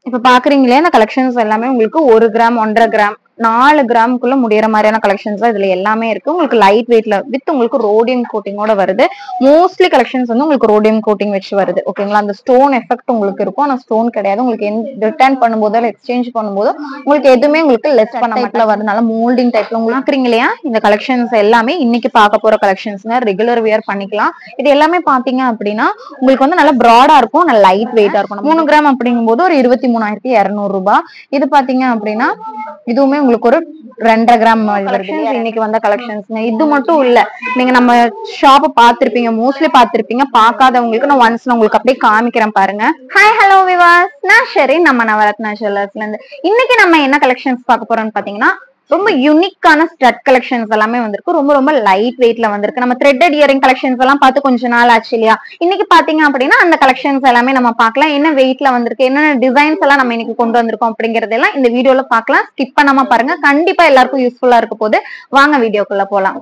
இப்ப பாக்குறீங்களே இந்த கலெக்ஷன்ஸ் எல்லாமே உங்களுக்கு 1 கிராம் 1.5 கிராம் 4 கிராமுக்குள்ள முடியற மாதிரியான கலெக்ஷன்ஸ் தான் இதுல எல்லாமே இருக்கு. உங்களுக்கு லைட் வெயிட்ல வித் உங்களுக்கு ரோடியம் கோட்டிங்கோட வருது. மோஸ்ட்லி கலெக்ஷன்ஸ் வந்து உங்களுக்கு ரோடியம் கோட்டிங் வச்சு வருது. ஓகேங்களா? அந்த ஸ்டோன் எஃபெக்ட் உங்களுக்கு இருக்கும். ஆனா ஸ்டோன் கிடையாது. உங்களுக்கு ரிட்டர்ன் பண்ணும்போதோ எக்ஸ்சேஞ்ச் பண்ணும்போதோ உங்களுக்கு எதுவுமே உங்களுக்கு லெஸ் பண்ண டைப்ல வருதுனால மோல்டிங் டைப்ல உங்களுக்கு பாக்குறீங்க இல்லையா? இந்த கலெக்ஷன்ஸ் எல்லாமே இன்னைக்கு பார்க்க போற கலெக்ஷன்ஸ்ங்க. ரெகுலர் வியர் பண்ணிக்கலாம். இது எல்லாமே பாத்தீங்க அப்படின்னா உங்களுக்கு வந்து நல்லா ப்ராடா இருக்கும், நல்ல லைட் வெயிட்டா இருக்கும். 3 கிராம் அப்படிங்கும் போது ஒரு 23,200 ரூபாய். இது பாத்தீங்க அப்படின்னா இதுவுமே உங்களுக்கு ஒரு 2.5 கிராம் கலெக்ஷன்ஸ் இன்னைக்கு வந்த கலெக்ஷன்ஸ். இது மட்டும் இல்ல, நீங்க நம்ம ஷாப் பாத்திருப்பீங்க, மோஸ்ட்லி பாத்திருப்பீங்க. பார்க்காதவங்களுக்கு நான் ஒன்ஸ் உங்களுக்கு அப்படியே காமிக்கிறேன் பாருங்க. ஹாய் ஹலோ விவாஸ், நான் ஷெரின், நம்ம நவரத்னா ஜுவல்லர்ஸ்ல இருந்து. இன்னைக்கு நம்ம என்ன கலெக்ஷன்ஸ் பார்க்க போறோம்னு பாத்தீங்கன்னா ரொம்ப யூனிக்கான ஸ்டட் கலெக்ஷன்ஸ் எல்லாமே வந்திருக்கு. ரொம்ப ரொம்ப லைட் வெயிட்ல வந்திருக்கு. நம்ம த்ரெட்டட் இயரிங் கலெக்ஷன்ஸ் எல்லாம் பார்த்து கொஞ்ச நாள் ஆச்சு இல்லையா? இன்னைக்கு பாத்தீங்க அப்படின்னா அந்த கலெக்ஷன்ஸ் எல்லாமே நம்ம பார்க்கலாம். என்ன வெயிட்ல வந்திருக்கு, என்ன டிசைன்ஸ் எல்லாம் நம்ம இன்னைக்கு கொண்டு வந்திருக்கோம் அப்படிங்கறதெல்லாம் இந்த வீடியோல பார்க்கலாம். ஸ்கிப் பண்ணாம பாருங்க, கண்டிப்பா எல்லாருக்கும் யூஸ்ஃபுல்லா இருக்க போது. வாங்க வீடியோக்குள்ள போலாம்.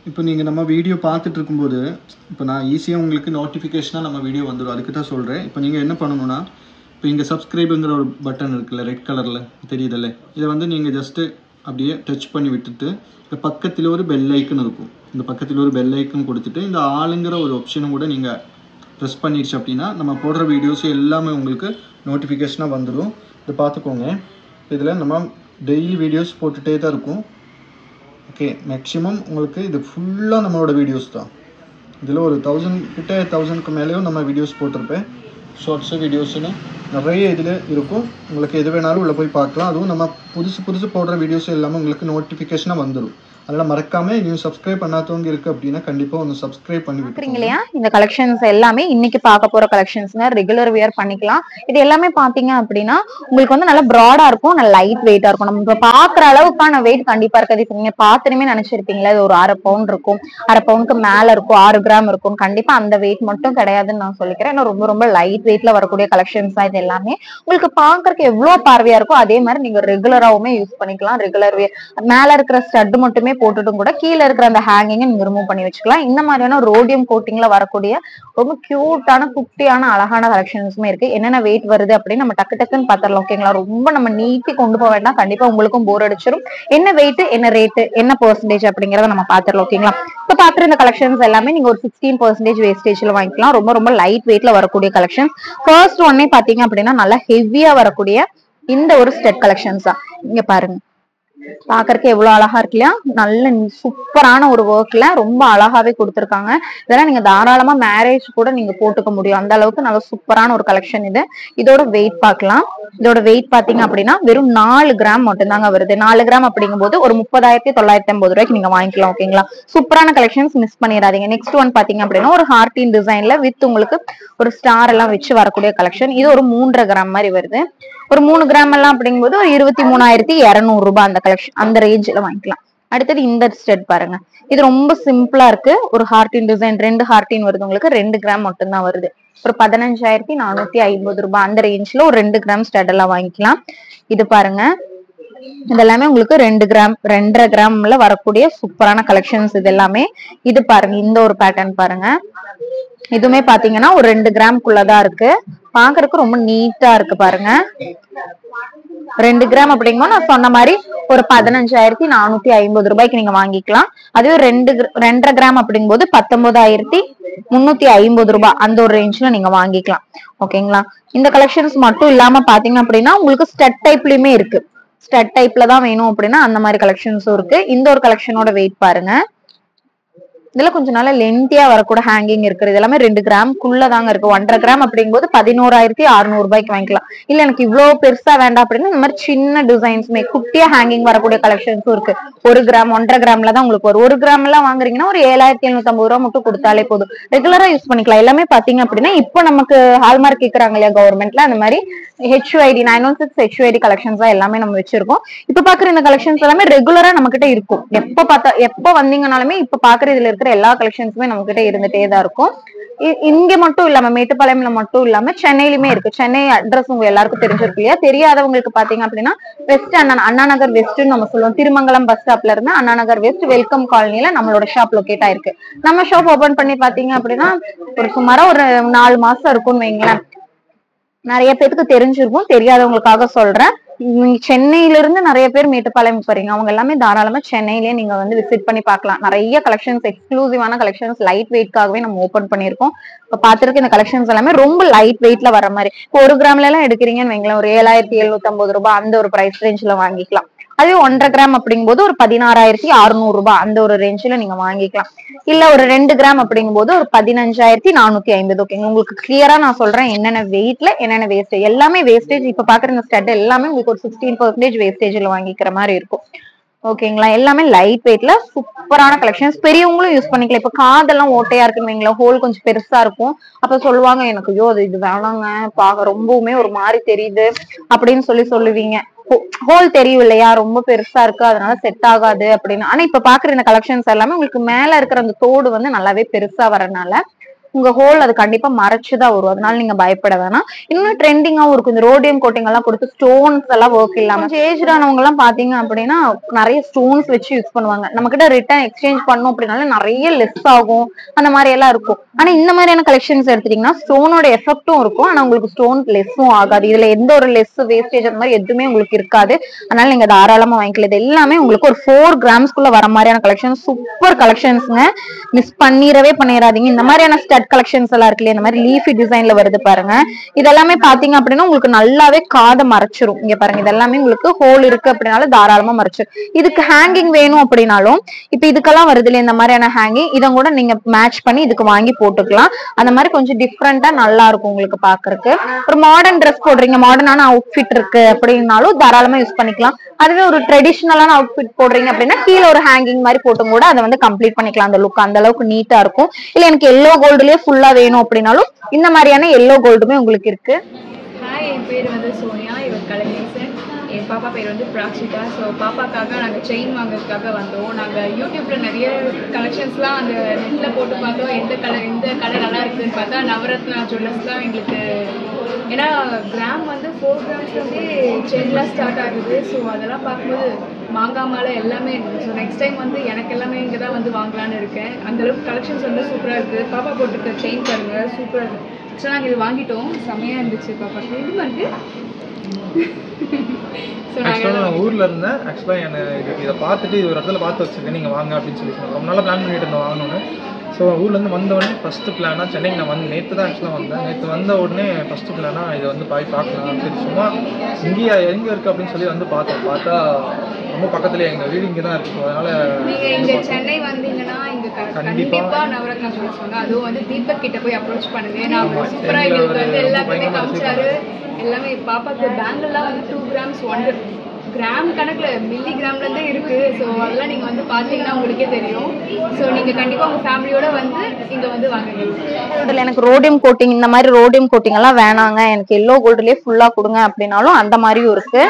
இப்போ நீங்கள் நம்ம வீடியோ பார்த்துட்டு இருக்கும்போது இப்போ நான் ஈஸியாக உங்களுக்கு நோட்டிஃபிகேஷனாக நம்ம வீடியோ வந்துடும். அதுக்கு தான் சொல்கிறேன். இப்போ நீங்கள் என்ன பண்ணணும்னா, இப்போ இங்கே சப்ஸ்கிரைபுங்கிற ஒரு பட்டன் இருக்குல்ல, ரெட் கலரில் தெரியுதில்ல, இதை வந்து நீங்கள் ஜஸ்ட்டு அப்படியே டச் பண்ணி விட்டுட்டு இந்த பக்கத்தில் ஒரு பெல் ஐக்கன் இருக்கும். இந்த பக்கத்தில் ஒரு பெல் ஐக்கன் கொடுத்துட்டு இந்த ஆளுங்கிற ஒரு ஆப்ஷனும் கூட நீங்கள் ப்ரெஸ் பண்ணிடுச்சு அப்படின்னா நம்ம போடுற வீடியோஸ் எல்லாமே உங்களுக்கு நோட்டிஃபிகேஷனாக வந்துடும். இதை பார்த்துக்கோங்க. இதில் நம்ம டெய்லி வீடியோஸ் போட்டுகிட்டே தான் இருக்கும். ஓகே, மேக்ஸிமம் உங்களுக்கு இது ஃபுல்லாக நம்மளோட வீடியோஸ் தான். இதில் ஒரு 1000க்கு மேலேயும் நம்ம வீடியோஸ் போட்டிருப்பேன். ஷார்ட்ஸு வீடியோஸுன்னு நிறைய இதில் இருக்கும். உங்களுக்கு எது வேணாலும் உள்ளே போய் பார்க்கலாம். அதுவும் நம்ம புதுசு போடுற வீடியோஸ் எல்லாமே உங்களுக்கு நோட்டிஃபிகேஷனாக வந்துடும். அதெல்லாம் மறக்காம நீங்க சப்ஸ்கிரைப் பண்ணாதவங்க இருக்கு அப்படின்னா கண்டிப்பா ஒன்னு சப்ஸ்கிரைப் பண்ணி விட்டுருங்க இல்லையா? இந்த கலெக்ஷன்ஸ் எல்லாமே இன்னைக்கு பார்க்க போற கலெக்ஷன்ஸ்ங்க. ரெகுலர் வியர் பண்ணிக்கலாம். இது எல்லாமே பாத்தீங்க அப்படின்னா உங்களுக்கு வந்து நல்ல ப்ராடா இருக்கும், நல்ல லைட் வெயிட்டா இருக்கும். நம்ம இப்ப பாக்குற அளவுக்கான வெயிட் கண்டிப்பா இருக்காது. இப்ப நீங்க பாத்துருமே நினைச்சிருப்பீங்களா இது ஒரு 1/2 பவுண்ட் இருக்கும், 1/2 பவுனுக்கு மேல இருக்கும், 6 கிராம் இருக்கும். கண்டிப்பா அந்த வெயிட் மட்டும் கிடையாதுன்னு நான் சொல்லிக்கிறேன். ஏன்னா ரொம்ப ரொம்ப லைட் வெயிட்ல வரக்கூடிய கலெக்ஷன்ஸ் தான் இது எல்லாமே. உங்களுக்கு பாக்குறதுக்கு எவ்வளவு பார்வையா இருக்கும் அதே மாதிரி நீங்க ரெகுலராவுமே யூஸ் பண்ணிக்கலாம். ரெகுலர் வியர் மேல இருக்கிற ஸ்டட் மட்டுமே போட்டுட்டும் கூட கீழே இருக்கிற அந்த ஹேங்கிங் நீங்க ரிமூவ் பண்ணி வச்சுக்கலாம். இந்த மாதிரியான ரோடியம் கோட்டிங்ல வரக்கூடிய ரொம்ப கியூட்டான குட்டியான அழகான கலெக்ஷன்ஸுமே இருக்கு. என்னென்ன வெயிட் வருது அப்படின்னு நம்ம டக்குன்னு பாத்திரலாம். ஓகேங்களா? ரொம்ப நம்ம நீட்டி கொண்டு போக வேண்டாம், கண்டிப்பா உங்களுக்கும் போர் அடிச்சிடும். என்ன வெயிட், என்ன ரேட்டு, என்ன பெர்சன்டேஜ் அப்படிங்கறத நம்ம பாத்திரலாம். ஓகேங்களா? இப்ப பாக்குற இந்த கலெக்ஷன்ஸ் எல்லாமே நீங்க ஒரு 16% வேஸ்டேஜ்ல வாங்கிக்கலாம். ரொம்ப ரொம்ப லைட் வெயிட்ல வரக்கூடிய கலெக்ஷன். ஃபர்ஸ்ட் ஒன்னே பாத்தீங்க அப்படின்னா நல்லா ஹெவியா வரக்கூடிய இந்த ஒரு ஸ்டெட் கலெக்ஷன்ஸ் தான். இங்க பாருங்க, பாக்குறதுக்கு எவ்வளவு அழகா இருக்கு இல்லையா? நல்ல சூப்பரான ஒரு ஒர்க்ல ரொம்ப அழகாவே கொடுத்திருக்காங்க. இதெல்லாம் நீங்க தாராளமா மேரேஜ் கூட நீங்க போட்டுக்க முடியும். அந்த அளவுக்கு நல்ல சூப்பரான ஒரு கலெக்ஷன் இது. இதோட வெயிட் பார்க்கலாம். இதோட வெயிட் பாத்தீங்க அப்படின்னா வெறும் 4 கிராம் மட்டும் தாங்க வருது. 4 கிராம் அப்படிங்கும் போது ஒரு 30,950 ரூபாய்க்கு நீங்க வாங்கிக்கலாம். ஓகேங்களா? சூப்பரான கலெக்ஷன்ஸ், மிஸ் பண்ணிடாதீங்க. நெக்ஸ்ட் ஒன் பாத்தீங்க அப்படின்னா ஒரு ஹார்டின் டிசைன்ல வித் உங்களுக்கு ஒரு ஸ்டார் எல்லாம் வச்சு வரக்கூடிய கலெக்ஷன். இது ஒரு 3.5 கிராம் மாதிரி வருது. ஒரு 3 கிராம் எல்லாம் அப்படிங்கும்போது ஒரு 23,200 ரூபாய் அந்த கலெக்ஷன், அந்த ரேஞ்சில வாங்கிக்கலாம். அடுத்தது இந்த ஸ்டெட் பாருங்க. இது ரொம்ப சிம்பிளா இருக்கு. ஒரு ஹார்டின் டிசைன், 2 ஹார்டின் வருது. உங்களுக்கு 2 கிராம் மட்டும் தான் வருது. ஒரு 15,450 ரூபாய் அந்த ரேஞ்ச்ல ஒரு 2 கிராம் ஸ்டட் எல்லாம் வாங்கிக்கலாம். இது பாருங்க, இதெல்லாமே உங்களுக்கு 2 கிராம் 2.5 கிராம்ல வரக்கூடிய சூப்பரான கலெக்ஷன்ஸ் இது எல்லாமே. இது பாருங்க, இந்த ஒரு பேட்டர்ன் பாருங்க. இதுவுமே பாத்தீங்கன்னா ஒரு 2 கிராம்குள்ளதான் இருக்கு. பாக்குறதுக்கு ரொம்ப நீட்டா இருக்கு பாருங்க. 2 கிராம் அப்படிங்கும்போது நான் சொன்ன மாதிரி ஒரு 15,450 ரூபாய்க்கு நீங்க வாங்கிக்கலாம். அதுவே 2.5 கிராம் அப்படிங்கும்போது 19,350 ரூபாய் அந்த ஒரு ரேஞ்ச்ல நீங்க வாங்கிக்கலாம். ஓகேங்களா. இந்த கலெக்ஷன்ஸ் மட்டும் இல்லாம பாத்தீங்க அப்படின்னா உங்களுக்கு ஸ்டட் டைப்லயுமே இருக்கு. ஸ்டட் டைப்ல தான் வேணும் அப்படின்னா அந்த மாதிரி கலெக்ஷன்ஸும் இருக்கு. இந்த ஒரு கலெக்ஷனோட வெயிட் பாருங்க. இதுல கொஞ்சம் நல்ல லென்த்தியா வரக்கூட ஹேங்கிங் இருக்கு. இது எல்லாமே 2 கிராம்க்குள்ளதாங்க இருக்கு. 1.5 கிராம் அப்படிங்கும்போது 11,600 ரூபாய்க்கு வாங்கிக்கலாம். இல்ல எனக்கு இவ்வளவு பெருசா வேண்டாம் அப்படின்னா இந்த மாதிரி சின்ன டிசைன்ஸ்மே குட்டியா ஹேங்கிங் வரக்கூடிய கலெக்ஷன்ஸும் இருக்கு. 1 கிராம் 1.5 கிராம்ல தான் உங்களுக்கு வரும். 1 கிராம் எல்லாம் வாங்குறீங்கன்னா ஒரு 7,750 ரூபாய் மட்டும் கொடுத்தாலே போதும். ரெகுலரா யூஸ் பண்ணிக்கலாம். எல்லாமே பாத்தீங்க அப்படின்னா இப்ப நமக்கு ஹால்மார்க் கேக்குறாங்க இல்லையா கவர்மெண்ட்ல, அந்த மாதிரி HUID 916 HUID கலெக்ஷன்ஸ் தான் எல்லாமே நம்ம வச்சிருக்கோம். இப்ப பாக்குற இந்த கலெக்ஷன்ஸ் எல்லாமே ரெகுலரா நம்ம கிட்ட இருக்கும். எப்ப வந்தீங்கனாலுமே இப்ப பாக்குற இதுல இருக்கிற எல்லா கலெக்ஷன்ஸுமே நம்ம கிட்ட இருந்துட்டே தான் இருக்கும். இங்க மட்டும் இல்லாம மேட்டுப்பாளையம்ல மட்டும் இல்லாம சென்னையிலுமே இருக்கு. சென்னை அட்ரஸ் உங்க எல்லாருக்கும் தெரிஞ்சிருக்கு இல்லையா? தெரியாதவங்களுக்கு பாத்தீங்க அப்படின்னா வெஸ்ட் அண்ணா நகர் வெஸ்ட்னு நம்ம சொல்லுவோம். திருமங்கலம் பஸ் ஸ்டாப்ல இருந்து அண்ணா நகர் வெஸ்ட் வெல்கம் காலனில நம்மளோட ஷாப் லொகேட் ஆயிருக்கு. நம்ம ஷாப் ஓபன் பண்ணி பாத்தீங்க அப்படின்னா ஒரு சுமாரா ஒரு 4 மாசம் இருக்கும்னு வைங்களேன். நிறைய பேருக்கு தெரிஞ்சிருக்கும், தெரியாதவங்களுக்காக சொல்றேன். சென்னையில இருந்து நிறைய பேர் மேட்டுப்பாளையம் போறீங்க, அவங்க எல்லாமே தாராளமா சென்னையிலேயே நீங்க வந்து விசிட் பண்ணி பார்க்கலாம். நிறைய கலெக்ஷன்ஸ், எக்ஸ்க்ளூசிவான கலெக்ஷன்ஸ் லைட் வெயிட்காகவே நம்ம ஓபன் பண்ணிருக்கோம். இப்ப பாத்துருக்க இந்த கலெக்ஷன்ஸ் எல்லாமே ரொம்ப லைட் வெயிட்ல வர மாதிரி. 1 கிராம்ல எல்லாம் எடுக்கிறீங்கன்னு வைங்களேன், ஒரு 7,750 ரூபாய் அந்த ஒரு பிரைஸ் ரேஞ்ச்ல வாங்கிக்கலாம். அதே 1.5 கிராம் அப்படிங்கும்போது ஒரு 16,600 ரூபாய் அந்த ஒரு ரேஞ்ச்ல நீங்க வாங்கிக்கலாம். இல்ல ஒரு 2 கிராம் அப்படிங்கும்போது ஒரு 15,450. ஓகேங்க. உங்களுக்கு கிளியரா நான் சொல்றேன் என்னென்ன வெயிட்ல என்னென்ன வேஸ்டேஜ். எல்லாமே வேஸ்டேஜ். இப்ப பாக்குற இந்த ஸ்டட் எல்லாமே உங்களுக்கு ஒரு 16% வேஸ்டேஜ்ல வாங்கிக்கிற மாதிரி இருக்கும். ஓகேங்களா. எல்லாமே லைட் வெயிட்ல சூப்பரான கலெக்ஷன்ஸ். பெரியவங்களும் யூஸ் பண்ணிக்கலாம். இப்ப காதெல்லாம் ஓட்டையா இருக்குன்னு வைங்களேன், ஹோல் கொஞ்சம் பெருசா இருக்கும். அப்ப சொல்லுவாங்க எனக்கு ஐயோ இது வேணாங்க, பாக்க ரொம்பவுமே ஒரு மாதிரி தெரியுது அப்படின்னு சொல்லுவீங்க. ஹோல் தெரியும் இல்லையா, ரொம்ப பெருசா இருக்கு அதனால செட் ஆகாது அப்படின்னு. ஆனா இப்ப பாக்குற இந்த கலெக்ஷன்ஸ் எல்லாமே உங்களுக்கு மேல இருக்கிற அந்த தோடு வந்து நல்லாவே பெருசா வரனால உங்க ஹோல் அது கண்டிப்பா மறைச்சுதான் வரும். அதனால நீங்க பயப்பட வேணாம். இன்னும் ட்ரெண்டிங்காவும் இருக்கும். இந்த ரோடியம் கோட்டிங் எல்லாம் கொடுத்து ஸ்டோன்ஸ் எல்லாம் ஒர்க் இல்லாம கொஞ்சம் ஏஜ் ஆனவங்க எல்லாம் பாத்தீங்க அப்படின்னா நிறைய ஸ்டோன்ஸ் வச்சு யூஸ் பண்ணுவாங்க. நம்ம கிட்ட ரிட்டர்ன் எக்ஸ்சேஞ்ச் பண்ணோம் அப்படின்னாலும் நிறைய லெஸ் ஆகும், அந்த மாதிரி எல்லாம் இருக்கும். ஆனா இந்த மாதிரியான கலெக்ஷன்ஸ் எடுத்துட்டீங்கன்னா ஸ்டோனோட எஃபெக்டும் இருக்கும், ஆனா உங்களுக்கு ஸ்டோன் லெஸ்ஸும் ஆகாது. இதுல எந்த ஒரு லெஸ் வேஸ்டேஜ் அந்த மாதிரி எதுவுமே உங்களுக்கு இருக்காது. அதனால நீங்க தாராளமா வாங்கிக்கலாம். இது எல்லாமே உங்களுக்கு ஒரு 4 கிராம்ஸ்குள்ள வர மாதிரியான கலெக்ஷன். சூப்பர் கலெக்ஷன்ஸ்ங்க, மிஸ் பண்ணிடாதீங்க. இந்த மாதிரியான ஸ்டட் கலெக்ஷன்ஸ் எல்லாம் இருக்கு இல்லையா, இந்த மாதிரி லீஃபி டிசைன்ல வருது பாருங்க. இதெல்லாமே பாத்தீங்க அப்படின்னா உங்களுக்கு நல்லாவே காதை மறைச்சிரும். இங்க பாருங்க, இதெல்லாமே உங்களுக்கு ஹோல் இருக்கு அப்படின்னாலும் தாராளமா மறைச்சிரும். இதுக்கு ஹேங்கிங் வேணும் அப்படின்னாலும் இப்ப இதுக்கெல்லாம் வருது இல்லையா இந்த மாதிரியான ஹேங்கிங், இதை கூட நீங்க மேட்ச் பண்ணி இதுக்கு வாங்கி போட்டுக்கலாம். அந்த மாதிரி கொஞ்சம் டிஃப்ரெண்டா நல்லா இருக்கும் உங்களுக்கு பாக்குறதுக்கு. ஒரு மாடர்ன் ட்ரெஸ் போடுறீங்க, மாடர்னான அவுட்ஃபிட் இருக்கு அப்படின்னாலும் தாராளமா யூஸ் பண்ணிக்கலாம். அதுவே ஒரு ட்ரெடிஷனலான அவுட்ஃபிட் போடுறீங்க அப்படின்னா கீழே ஒரு ஹேங்கிங் மாதிரி போட்டும் கூட அதை வந்து கம்ப்ளீட் பண்ணிக்கலாம். அந்த லுக் அந்த அளவுக்கு நீட்டா இருக்கும். இல்ல எனக்கு எல்லோ கோல்டுலயே ஃபுல்லா வேணும் அப்படின்னாலும் இந்த மாதிரியான எல்லோ கோல்டுமே உங்களுக்கு இருக்கு. ஹாய், என் பேர் வந்து சோனியா, இவர் கலைஞர். என் பாப்பா பேர் வந்து பிராக்ஷிதா. ஸோ பாப்பாக்காக நாங்கள் செயின் வாங்குறதுக்காக வந்தோம். நாங்கள் யூடியூப்ல நிறைய கலெக்ஷன்ஸ்லாம் அந்த நெட்டில் போட்டு பார்த்தோம். எந்த கடை நல்லா இருக்குதுன்னு பார்த்தா நவரத்னா ஜுவல்லர்ஸ் தான் எங்களுக்கு. ஏன்னா கிராம் வந்து 4 கிராம்ஸ்லேருந்தே செயின்லாம் ஸ்டார்ட் ஆகுது. ஸோ அதெல்லாம் பார்க்கும்போது மாங்காய் மாலை எல்லாமே இருக்குது. ஸோ நெக்ஸ்ட் டைம் வந்து எனக்கு எல்லாமே இங்கே தான் வந்து வாங்கலான்னு இருக்கேன். அந்தளவுக்கு கலெக்ஷன்ஸ் வந்து சூப்பராக இருக்குது. பாப்பா போட்டுருக்க செயின் பாருங்கள், சூப்பராக இருக்குது. ஆக்சுவலாக நாங்கள் இது வாங்கிட்டோம், செம்மையாக இருந்துச்சு பாப்பாக்கு. இது மாதிரி ஆக்சுவலாக நான் ஊரில் இருந்தேன். ஆக்சுவலாக எனக்கு இதை பார்த்துட்டு இது ஒரு இடத்துல பார்த்து வச்சுருக்கேன், நீங்கள் வாங்க அப்படின்னு சொல்லி சொன்னாங்க. ரொம்ப நாளாக பிளான் பண்ணிட்டு இருந்தோம் வாங்கணும்னு. ஸோ ஊர்லேருந்து வந்தவுடனே ஃபஸ்ட்டு பிளானாக சென்னைக்கு நான் வந்து நேற்று தான் ஆக்சுவலாக வந்தேன். நேற்று வந்த உடனே ஃபஸ்ட்டு பிளானாக இதை வந்து பார்க்கலாம், சரி சும்மா இங்கேயா எங்கே இருக்குது அப்படின்னு சொல்லி வந்து பார்த்தா ரொம்ப பக்கத்துலேயே எங்கள் வீடு இங்கே தான் இருக்குது. அதனால் நீங்கள் இங்கே சென்னை வந்தீங்கன்னா இங்கே கண்டிப்பாக நவரத்னா ஜுவல்லர்ஸ் வாங்க. அதுவும் வந்து தீபக் கிட்ட போய் அப்ரோச் பண்ணுங்க. நான் சூப்பராக எங்களுக்கு வந்து எல்லாத்தையுமே காமிச்சாரு. எல்லாமே பாப்பாக்கு பேங்கிள்லாம் வந்து 2 கிராம்ஸ் 1 கிராம் கணக்கில் மில்லி கிராம்லேருந்தே இருக்குது. ஸோ அதெல்லாம் நீங்கள் வந்து பார்த்தீங்கன்னா உங்களுக்கே தெரியும். ஸோ நீங்கள் கண்டிப்பாக உங்கள் ஃபேமிலியோட வந்து இங்கே வந்து வாங்குங்க. எனக்கு ரோடியம் கோட்டிங், இந்த மாதிரி ரோடியம் கோட்டிங் எல்லாம் வேணாங்க, எனக்கு எல்லோ கோல்டுலேயே ஃபுல்லாக கொடுங்க அப்படின்னாலும் அந்த மாதிரியும் இருக்கு.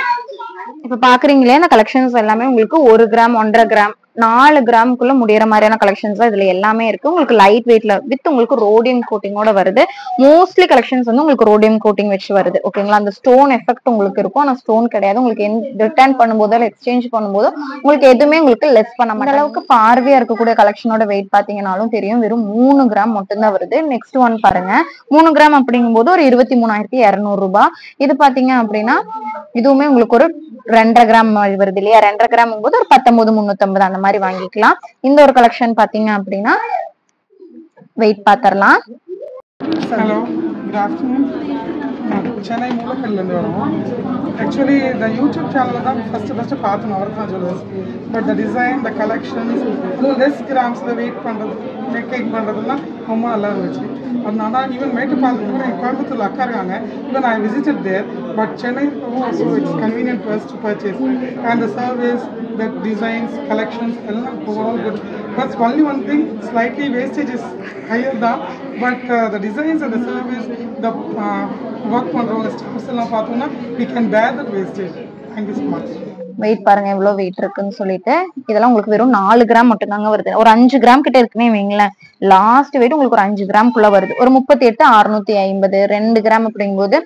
இப்ப பாக்குறீங்களே இந்த கலெக்ஷன்ஸ் எல்லாமே உங்களுக்கு 1 கிராம் 1.5 கிராம் 4 கிராமுக்குள்ள முடியற மாதிரியான கலெக்ஷன்ஸ் தான் இதுல எல்லாமே இருக்கு. உங்களுக்கு லைட் வெயிட்ல வித் உங்களுக்கு ரோடியம் கோட்டிங்கோட வருது. மோஸ்ட்லி கலெக்ஷன்ஸ் வந்து உங்களுக்கு ரோடியம் கோட்டிங் வச்சு வருது. ஓகேங்களா, அந்த ஸ்டோன் எஃபெக்ட் உங்களுக்கு இருக்கும், ஆனா ஸ்டோன் கிடையாது. உங்களுக்கு ரிட்டர்ன் பண்ணும்போதோ எக்ஸ்சேஞ்ச் பண்ணும்போதோ உங்களுக்கு எதுவுமே உங்களுக்கு லெஸ் பண்ண மாட்டாங்க. அளவுக்கு பார்வையா இருக்கக்கூடிய கலெக்ஷனோட வெயிட் பாத்தீங்கன்னாலும் தெரியும், வெறும் 3 கிராம் மட்டும் தான் வருது. நெக்ஸ்ட் ஒன் பாருங்க, 3 கிராம் அப்படிங்கும் போது ஒரு 23,200 ரூபாய். இது பாத்தீங்க அப்படின்னா இதுவுமே உங்களுக்கு ஒரு 2.5 கிராம் வருது இல்லையா, 2.5 கிராம் போது ஒரு 19,350 அந்த மாதிரி வாங்கிக்கலாம். இந்த ஒரு கலெக்ஷன் பாத்தீங்க அப்படின்னா வெயிட் பாத்திரலாம். Hello, good afternoon. சென்னை மூலக்கல்லேருந்து வரோம். ஆக்சுவலி இந்த யூடியூப் சேனலில் தான் ஃபஸ்ட்டு பார்த்தோம் அவர்தான் jewellers. But the design, the collections, அதுவும் லெஸ் கிராம்ஸில் வெயிட் பண்ணுறது, மேக்கிங் பண்ணுறதுலாம் ரொம்ப நல்லா இருந்துச்சு. அதனால தான் ஈவன் மேட்டுப்பாளையத்துக்கு எங்கள் கோயம்புத்தூரில் அக்கா இருக்காங்க. Even I visited there. But Chennai so it's convenient for us to purchase. And the service, the designs, collections, எல்லாம் overall good. But only one thing, slightly wastage is higher than, but the designs and the service, the work பண்ணுறவங்க staffs எல்லாம் பார்த்தோம்னா we can bear that wastage. Thank you so much. Weight பாருங்க எவ்வளவு wait இருக்குன்னு சொல்லிட்டு. இதெல்லாம் உங்களுக்கு வெறும் 4 கிராம் மட்டும் தாங்க வருது. ஒரு 5 கிராம் கிட்ட இருக்குன்னே வைங்களேன். லாஸ்ட் வெயிட் உங்களுக்கு ஒரு 5 கிராம்குள்ள வருது. ஒரு 38,650. 2 கிராம் அப்படிங்கும்போது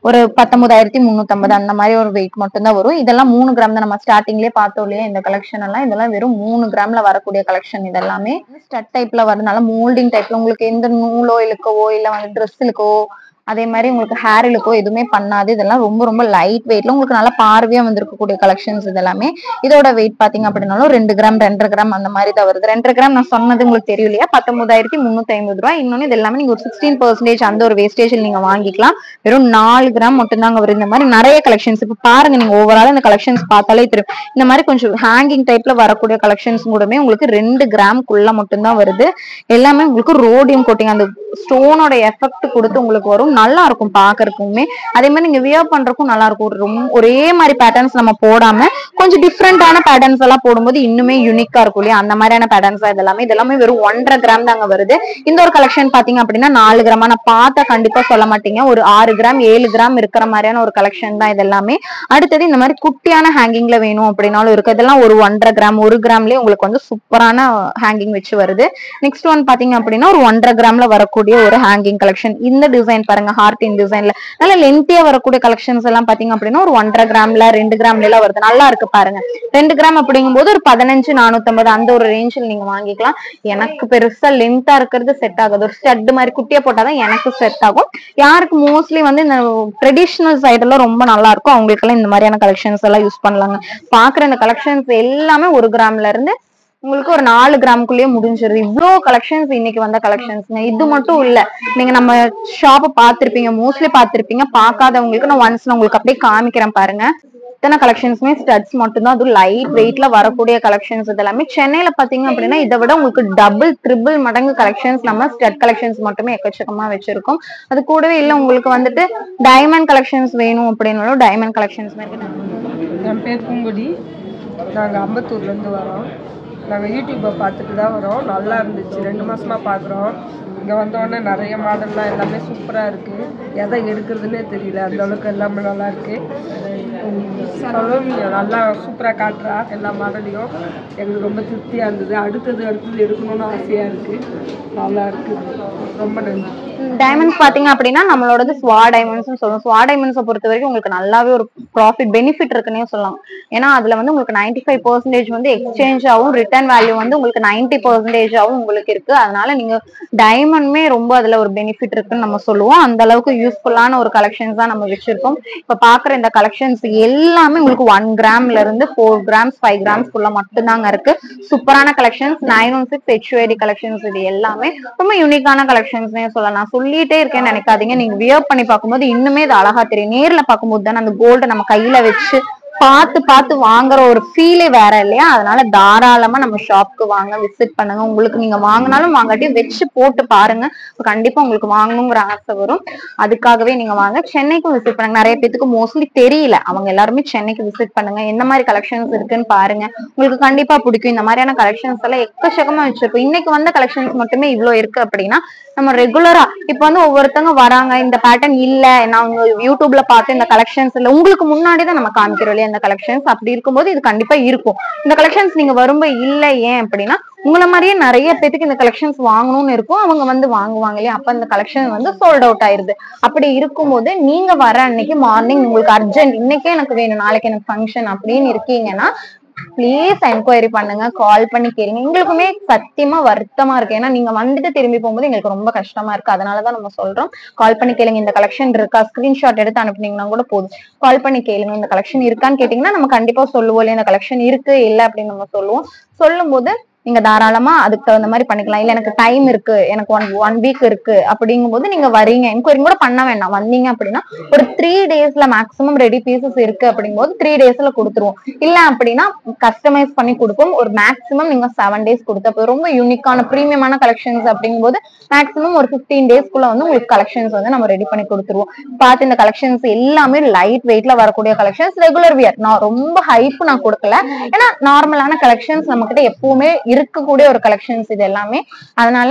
ஒரு 19,350 அந்த மாதிரி ஒரு வெயிட் மட்டும் தான் வரும். இதெல்லாம் 3 கிராம் தான். நம்ம ஸ்டார்டிங்லயே பார்த்தோம் இல்லையா இந்த கலெக்ஷன் எல்லாம், இதெல்லாம் வெறும் 3 கிராம்ல வரக்கூடிய கலெக்ஷன். இதெல்லாமே ஸ்டட் டைப்ல வரதுனால மோல்டிங் டைப்ல உங்களுக்கு எந்த நூலோ இழுக்கவோ இல்ல வந்து ட்ரெஸ் இழுக்கவோ அதே மாதிரி உங்களுக்கு ஹேர் இழுக்கோ எதுவுமே பண்ணாது. இதெல்லாம் ரொம்ப ரொம்ப லைட் வெயிட்ல உங்களுக்கு நல்லா பார்வையா வந்திருக்கக்கூடிய கலெக்ஷன்ஸ். இதெல்லாமே இதோட வெயிட் பாத்தீங்க அப்படின்னாலும் 2 கிராம் 2.5 கிராம் அந்த மாதிரி தான் வருது. 2.5 கிராம் நான் சொன்னது உங்களுக்கு தெரியும் இல்லையா, 19,350 ரூபாய். இன்னொன்னு இது எல்லாமே நீங்க ஒரு 16% அந்த ஒரு வேஸ்டேஜில் நீங்க வாங்கிக்கலாம். வெறும் 4 கிராம் மட்டும் தாங்க வருது. இந்த மாதிரி நிறைய கலெக்ஷன்ஸ் இப்ப பாருங்க, நீங்க ஓவரால் இந்த கலெக்ஷன்ஸ் பார்த்தாலே தெரியும். இந்த மாதிரி கொஞ்சம் ஹேங்கிங் டைப்ல வரக்கூடிய கலெக்ஷன்ஸ் கூடமே உங்களுக்கு 2 கிராம்குள்ள மட்டும் தான் வருது. எல்லாமே உங்களுக்கு ரோடியம் கோட்டிங், அந்த ஸ்டோனோட எஃபெக்ட் கொடுத்து உங்களுக்கு வரும். நல்லா இருக்கும் பாக்குறதுக்குமே. அதே மாதிரி நீங்க வியர் பண்றதுக்கும் நல்லா இருக்கும். ரொம்ப ஒரே மாதிரி பேட்டர்ன்ஸ் நம்ம போடாம கொஞ்சம் டிஃப்ரெண்டான பேட்டர்ன்ஸ் எல்லாம் போடும்போது இன்னுமே யூனிக்கா இருக்கும் இல்லையா, அந்த மாதிரியான பேட்டர்ன்ஸ் தான் இதெல்லாமே வெறும் 1.5 கிராம் தாங்க வருது. இந்த ஒரு கலெக்ஷன் பாத்தீங்க அப்படின்னா 4 கிராம். நான் பார்த்தா கண்டிப்பா சொல்ல மாட்டீங்க, ஒரு 6 கிராம் 7 கிராம் இருக்கிற மாதிரியான ஒரு கலெக்ஷன் தான் இதெல்லாமே. அடுத்தது இந்த மாதிரி குட்டியான ஹேங்கிங்ல வேணும் அப்படின்னாலும் இருக்கு. இதெல்லாம் ஒரு 1.5 கிராம் 1 கிராம்லயே உங்களுக்கு வந்து சூப்பரான ஹேங்கிங் வச்சு வருது. நெக்ஸ்ட் ஒன் பாத்தீங்க அப்படின்னா ஒரு 1.5 கிராம்ல வரக்கூடிய ஒரு ஹேங்கிங் கலெக்ஷன். இந்த டிசைன் பாருங்க, ஹார்ட் இன் டிசைன்ல நல்ல லென்த்தியா வரக்கூடிய கலெக்ஷன்ஸ் எல்லாம் பாத்தீங்க அப்படின்னா ஒரு 1.5 கிராம்ல 2 கிராம்ல எல்லாம் வருது. நல்லா இருக்கு பாருங்க. 2 கிராம் அப்படிங்கும் போது ஒரு 15,450 அந்த ஒரு ரேஞ்சில் நீங்க வாங்கிக்கலாம். எனக்கு பெருசா லென்த்தா இருக்கிறது செட் ஆகாது. ஒரு ஸ்டட் மாதிரி குட்டியா போட்டாதான் எனக்கு செட் ஆகும். யாருக்கு மோஸ்ட்லி வந்து இந்த ட்ரெடிஷனல் சைடு எல்லாம் ரொம்ப நல்லா இருக்கும் அவங்களுக்கு எல்லாம் இந்த மாதிரியான கலெக்ஷன்ஸ் எல்லாம் யூஸ் பண்ணலாங்க. பாக்குற இந்த கலெக்ஷன்ஸ் எல்லாமே 1 கிராம்ல இருந்து உங்களுக்கு ஒரு 4 கிராமுக்குள்ளேயே முடிஞ்சிருது. இவ்வளவு கலெக்ஷன்ஸ் இன்னைக்கு வந்த கலெக்ஷன்ஸ்ங்க. இது மட்டும் இல்ல, நீங்க நம்ம ஷாப்பை பார்த்திருப்பீங்க, மோஸ்ட்லி பார்த்திருப்பீங்க. பார்க்காதவங்களுக்கு நான் ஒன்ஸ் உங்களுக்கு அப்படியே காமிக்கிறேன் பாருங்க. இத்தனை கலெக்ஷன்ஸ்மே ஸ்டட்ஸ் மட்டும் தான், அது லைட் வெயிட்ல வரக்கூடிய கலெக்ஷன்ஸ். இதெல்லாமே சென்னையில பாத்தீங்க அப்படின்னா இதை விட உங்களுக்கு டபுள் ட்ரிபிள் மடங்கு கலெக்ஷன்ஸ் நம்ம ஸ்டட் கலெக்ஷன்ஸ் மட்டுமே எக்கச்சக்கமா வச்சிருக்கோம். அது கூடவே இல்ல உங்களுக்கு வந்துட்டு டைமண்ட் கலெக்ஷன்ஸ் வேணும் அப்படின்னாலும் டைமண்ட் கலெக்ஷன்ஸ் இருக்கு. என் பேர் பூங்குடி. நாங்கள் அம்பத்தூர்லேருந்து வரோம். நாங்கள் யூடியூப்பை பார்த்துட்டு தான் வரோம். நல்லா இருந்துச்சு, 2 மாதமாக பார்க்குறோம். இங்கே வந்தோடனே நிறைய மாடல்லாம் எல்லாமே சூப்பராக இருக்குது. எதை எடுக்கிறதுனே தெரியல, அந்த அளவுக்கு எல்லாமே நல்லா இருக்குது. நல்லா சூப்பராக காட்டுறா எல்லா மாடலையும். எங்களுக்கு ரொம்ப திருப்தியாக இருந்தது. அடுத்தது எடுக்கணும்னு ஆசையாக இருக்குது. நல்லா இருக்குது. ரொம்ப நன்றி. டைமண்ட்ஸ் பாத்தீங்க அப்படின்னா நம்மளோட ஸ்வா டைமண்ட்ஸ் சொல்லுவோம். ஸ்வா டைமண்ட்ஸை பொறுத்த வரைக்கும் உங்களுக்கு நல்லாவே ஒரு ப்ராஃபிட் பெனிஃபிட் இருக்குன்னே சொல்லலாம். ஏன்னா அதுல வந்து உங்களுக்கு 95% வந்து எக்ஸ்சேஞ்ச் ஆகும், ரிட்டர்ன் வேல்யூ வந்து உங்களுக்கு 90% ஆகும் உங்களுக்கு இருக்கு. அதனால நீங்க டைமண்ட்மே ரொம்ப அதுல ஒரு பெனிஃபிட் இருக்குன்னு நம்ம சொல்லுவோம். அந்த அளவுக்கு யூஸ்ஃபுல்லான ஒரு கலெக்ஷன்ஸ் தான் நம்ம வச்சிருக்கோம். இப்ப பாக்குற இந்த கலெக்ஷன்ஸ் எல்லாமே உங்களுக்கு 1 கிராம்ல இருந்து 4 கிராம்ஸ் 5 கிராம்ஸ்க்குள்ள மட்டும்தாங்க இருக்கு. சூப்பரான கலெக்ஷன்ஸ் 916 HUID கலெக்ஷன்ஸ். இது எல்லாமே ரொம்ப யூனிக்கான கலெக்ஷன்ஸ்னே சொல்லலாம். சொல்லிட்டே இருக்கேன்னு நினைக்காதீங்க. நீங்க வியர் பண்ணி பார்க்கும்போது இன்னுமே இது அழகா தெரியும். நேர்ல பார்க்கும்போது தானே அந்த கோல்டை நம்ம கையில வச்சு பார்த்து பார்த்து வாங்குற ஒரு ஃபீலே வேற இல்லையா. அதனால தாராளமா நம்ம ஷாப்க்கு வாங்க, விசிட் பண்ணுங்க. உங்களுக்கு நீங்க வாங்கினாலும் வாங்காட்டியும் வச்சு போட்டு பாருங்க, கண்டிப்பா உங்களுக்கு வாங்கணுங்கிற ஆசை வரும். அதுக்காகவே நீங்க வாங்க. சென்னைக்கும் விசிட் பண்ணுங்க. நிறைய பேத்துக்கு மோஸ்ட்லி தெரியல, அவங்க எல்லாருமே சென்னைக்கு விசிட் பண்ணுங்க. என்ன மாதிரி கலெக்ஷன்ஸ் இருக்குன்னு பாருங்க, உங்களுக்கு கண்டிப்பா பிடிக்கும். இந்த மாதிரியான கலெக்ஷன்ஸ் எல்லாம் எக்கச்சக்கமா வச்சிருக்கோம். இன்னைக்கு வந்த கலெக்ஷன்ஸ் மட்டுமே இவ்வளவு இருக்கு அப்படின்னா நம்ம ரெகுலரா இப்ப வந்து ஒவ்வொருத்தவங்க வராங்க, இந்த பேட்டர்ன் இல்ல, நான் யூடியூப்ல பார்த்து இந்த கலெக்ஷன்ஸ் இல்ல, உங்களுக்கு முன்னாடிதான் நம்ம காமிக்கிறோம். இல்லையா இந்த கலெக்ஷன்ஸ். அப்படி இருக்கும்போது இது கண்டிப்பா இருக்கும். இந்த கலெக்ஷன்ஸ் நீங்க வரும்போது இல்ல, ஏன் அப்படின்னா உங்களை மாதிரியே நிறைய பேருக்கு இந்த கலெக்ஷன்ஸ் வாங்கணும்னு இருக்கும், அவங்க வந்து வாங்குவாங்க இல்லையா, அப்ப இந்த கலெக்ஷன் வந்து சோல்ட் அவுட் ஆயிருது. அப்படி இருக்கும்போது நீங்க வர அன்னைக்கு மார்னிங் உங்களுக்கு அர்ஜென்ட், இன்னைக்கே எனக்கு வேணும், நாளைக்கு எனக்கு ஃபங்க்ஷன் அப்படின்னு இருக்கீங்கன்னா ப்ளீஸ் என்கொயரி பண்ணுங்க, கால் பண்ணி கேளுங்க. எங்களுக்குமே சத்தியமா வருத்தமா இருக்கு, ஏன்னா நீங்க வந்துட்டு திரும்பி போகும்போது எங்களுக்கு ரொம்ப கஷ்டமா இருக்கு. அதனாலதான் நம்ம சொல்றோம், கால் பண்ணி கேளுங்க. இந்த கலெக்ஷன் இருக்கா, ஸ்கிரீன்ஷாட் எடுத்து அனுப்புனீங்கன்னா கூட போதும், கால் பண்ணி கேளுங்க. இந்த கலெக்ஷன் இருக்கான்னு கேட்டீங்கன்னா நம்ம கண்டிப்பா சொல்லுவோம் இல்லையா, இந்த கலெக்ஷன் இருக்கு இல்ல அப்படின்னு நம்ம சொல்லுவோம். சொல்லும் போது நீங்க தாராளமா அதுக்கு தகுந்த மாதிரி பண்ணிக்கலாம். இல்ல எனக்கு டைம் இருக்கு, எனக்கு ஒன் வீக் இருக்கு அப்படிங்கும் போது நீங்க வரீங்க, என்கொயரி கூட பண்ண வேண்டாம், வந்தீங்க அப்படின்னா ஒரு 3 daysல மேக்ஸிமம் ரெடி பீசஸ் இருக்கு அப்படிங்கும் போது 3 daysல கொடுத்துருவோம். இல்ல அப்படின்னா கஸ்டமைஸ் பண்ணி கொடுப்போம். ஒரு மேக்ஸிமம் நீங்க 7 days கொடுத்த ரொம்ப யூனிக்கான பிரீமியமான கலெக்ஷன்ஸ் அப்படிங்கும் போது மேக்ஸிமம் ஒரு 15 daysக்குள்ள வந்து உங்களுக்கு கலெக்ஷன்ஸ் வந்து நம்ம ரெடி பண்ணி கொடுத்துருவோம். பார்த்து இந்த கலெக்ஷன்ஸ் எல்லாமே லைட் வெயிட்ல வரக்கூடிய கலெக்ஷன்ஸ், ரெகுலர் வியர். நான் ரொம்ப ஹைப் நான் கொடுக்கல, ஏன்னா நார்மலான கலெக்ஷன்ஸ் நம்ம கிட்ட எப்பவுமே இருக்கக்கூடிய ஒரு கலெக்ஷன்ஸ் இது எல்லாமே. அதனால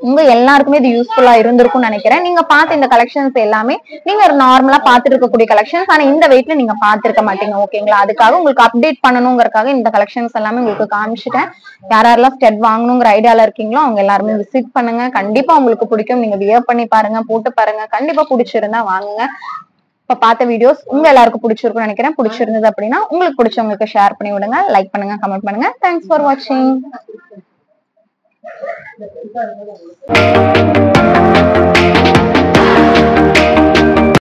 உங்க எல்லாருக்குமே இது யூஸ்ஃபுல்லா இருந்திருக்கும்னு நினைக்கிறேன். நீங்க பார்த்த இந்த கலெக்ஷன்ஸ் எல்லாமே நீங்க ஒரு நார்மலா பாத்துட்டு இருக்கக்கூடிய கலெக்ஷன்ஸ், ஆனா இந்த வெயிட்ல நீங்க பாத்துருக்க மாட்டீங்க, ஓகேங்களா. அதுக்காக உங்களுக்கு அப்டேட் பண்ணணுங்கிறதுக்காக இந்த கலெக்ஷன்ஸ் எல்லாமே உங்களுக்கு காமிச்சிட்டேன். யாரெல்லாம் ஸ்டெட் வாங்கணுங்கிற ஐடியால இருக்கீங்களோ அவங்க எல்லாருமே விசிட் பண்ணுங்க, கண்டிப்பா உங்களுக்கு பிடிக்கும். நீங்க வியர் பண்ணி பாருங்க, போட்டு பாருங்க, கண்டிப்பா பிடிச்சிருந்தா வாங்குங்க. இப்ப பார்த்த வீடியோஸ் உங்க எல்லாருக்கும் பிடிச்சிருக்கும்னு நினைக்கிறேன். பிடிச்சிருந்தது அப்படின்னா உங்களுக்கு பிடிச்சவங்களுக்கு ஷேர் பண்ணி விடுங்க, லைக் பண்ணுங்க, கமெண்ட் பண்ணுங்க. தேங்க்ஸ் ஃபார் வாட்சிங்.